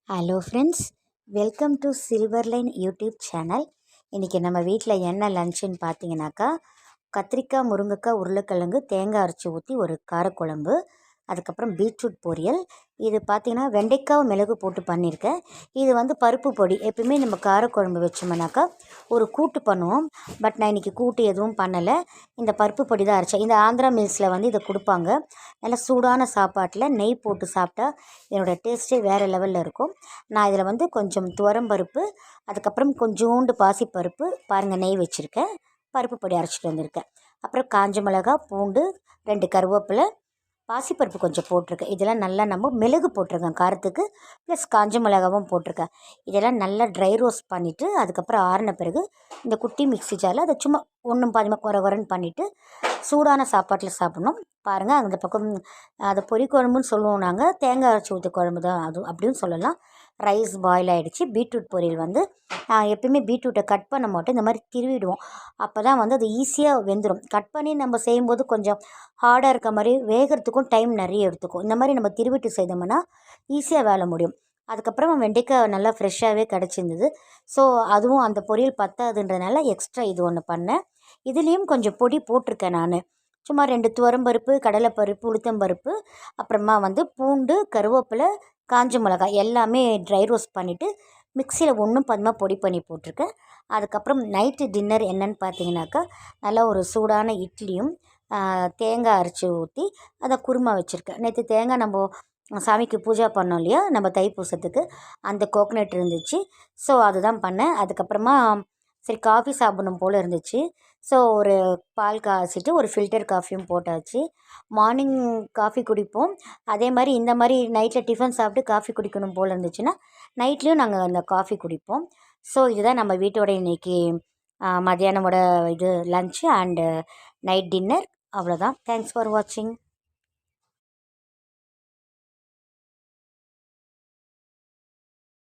Hello friends, welcome to silver line YouTube channel. இன்றைக்கி நம்ம வீட்டில் என்ன லன்ச்சுன்னு பார்த்தீங்கன்னாக்கா, கத்திரிக்காய், முருங்கைக்காய், உருளைக்கிழங்கு, தேங்காய் அரைச்சி ஊற்றி ஒரு காரக்குழம்பு, அதுக்கப்புறம் பீட்ரூட் பொரியல். இது பார்த்திங்கன்னா வெண்டைக்காய் மிளகு போட்டு பண்ணியிருக்கேன். இது பருப்பு பொடி. எப்பவுமே நம்ம காரக்குழம்பு வச்சோம்னாக்கா ஒரு கூட்டு பண்ணுவோம். பட் நான் இன்றைக்கி கூட்டு எதுவும் பண்ணலை. இந்த பருப்பு பொடி தான் அரைச்சேன். இந்த ஆந்திரா மீல்ஸில் இது கொடுப்பாங்க. நல்லா சூடான சாப்பாட்டில் நெய் போட்டு சாப்பிட்டா என்னோடய டேஸ்ட்டே வேறு லெவலில் இருக்கும். நான் இதில் கொஞ்சம் துவரம்பருப்பு, அதுக்கப்புறம் கொஞ்சோண்டு பாசிப்பருப்பு, பாருங்கள் நெய் வச்சுருக்கேன், பருப்பு பொடி அரைச்சிட்டு வந்திருக்கேன். அப்புறம் காஞ்ச மிளகா, பூண்டு, 2 கருவேப்பிலை, பாசிப்பருப்பு கொஞ்சம் போட்டிருக்கேன். இதெல்லாம் நல்லா நம்ம மிளகு போட்டிருக்கேன் காரத்துக்கு, ப்ளஸ் காஞ்ச மிளகாவும் போட்டிருக்கேன். இதெல்லாம் நல்லா ட்ரை ரோஸ்ட் பண்ணிவிட்டு அதுக்கப்புறம் ஆறின பிறகு இந்த குட்டி மிக்ஸி ஜாரில் அதை சும்மா ஒன்றும் பாதிமாக குறன்னு பண்ணிவிட்டு சூடான சாப்பாட்டில் சாப்பிட்ணும். பாருங்கள், அந்த பக்கம் அதை பொரி குழம்புன்னு சொல்லுவோம் நாங்கள். தேங்காய் அரைச்சி ஊற்ற குழம்பு தான் அது, அப்படின்னு சொல்லலாம். ரைஸ் பாயில் ஆகிடுச்சு. பீட்ரூட் பொரியல் எப்பயுமே பீட்ரூட்டை கட் பண்ண மாட்டோம், இந்த மாதிரி திருவிடுவோம். அப்போ தான் அது ஈஸியாக வெந்துடும். கட் பண்ணி நம்ம செய்யும்போது கொஞ்சம் ஹார்டாக இருக்க மாதிரி வேகிறதுக்கும் டைம் நிறைய எடுத்துக்கும். இந்த மாதிரி நம்ம திருவிட்டு செய்தோம்னா ஈஸியாக வேலை முடியும். அதுக்கப்புறம் வெண்டைக்காய் நல்லா ஃப்ரெஷ்ஷாகவே கிடச்சிருந்தது. ஸோ அதுவும் அந்த பொரியல் பத்தாதுன்றதுனால எக்ஸ்ட்ரா இது ஒன்று பண்ணேன். இதுலேயும் கொஞ்சம் பொடி போட்டிருக்கேன் நான். சும்மா 2 துவரம்பருப்பு, கடலைப்பருப்பு, உளுத்தம்பருப்பு, அப்புறமா பூண்டு, கருவேப்பிலை, காஞ்ச மிளகாய் எல்லாமே ட்ரை ரோஸ்ட் பண்ணிவிட்டு மிக்சியில் ஒன்றும் பாதிமாக பொடி பண்ணி போட்டிருக்கேன். அதுக்கப்புறம் நைட்டு டின்னர் என்னென்னு பார்த்தீங்கன்னாக்கா, நல்லா ஒரு சூடான இட்லியும் தேங்காய் அரைச்சி ஊற்றி அதை குருமா வச்சுருக்கேன். நேற்று தேங்காய் நம்ம சாமிக்கு பூஜை பண்ணோம் இல்லையா, நம்ம தைப்பூசத்துக்கு, அந்த கோகனட் இருந்துச்சு. ஸோ அதுதான் பண்ணேன். அதுக்கப்புறமா சரி காஃபி சாப்பிடணும் போல் இருந்துச்சு. ஸோ ஒரு பால் காய்ச்சிட்டு ஒரு ஃபில்டர் காஃபியும் போட்டாச்சு. மார்னிங் காஃபி குடிப்போம். அதே மாதிரி இந்த மாதிரி நைட்டில் டிஃபன் சாப்பிட்டு காஃபி குடிக்கணும் போல் இருந்துச்சுன்னா நைட்லேயும் நாங்கள் அந்த காஃபி குடிப்போம். ஸோ இதுதான் நம்ம வீட்டோட இன்றைக்கி மத்தியானமோட லன்ச்சு அண்டு நைட் டின்னர். அவ்வளோதான். தேங்க்ஸ் ஃபார் வாட்சிங்.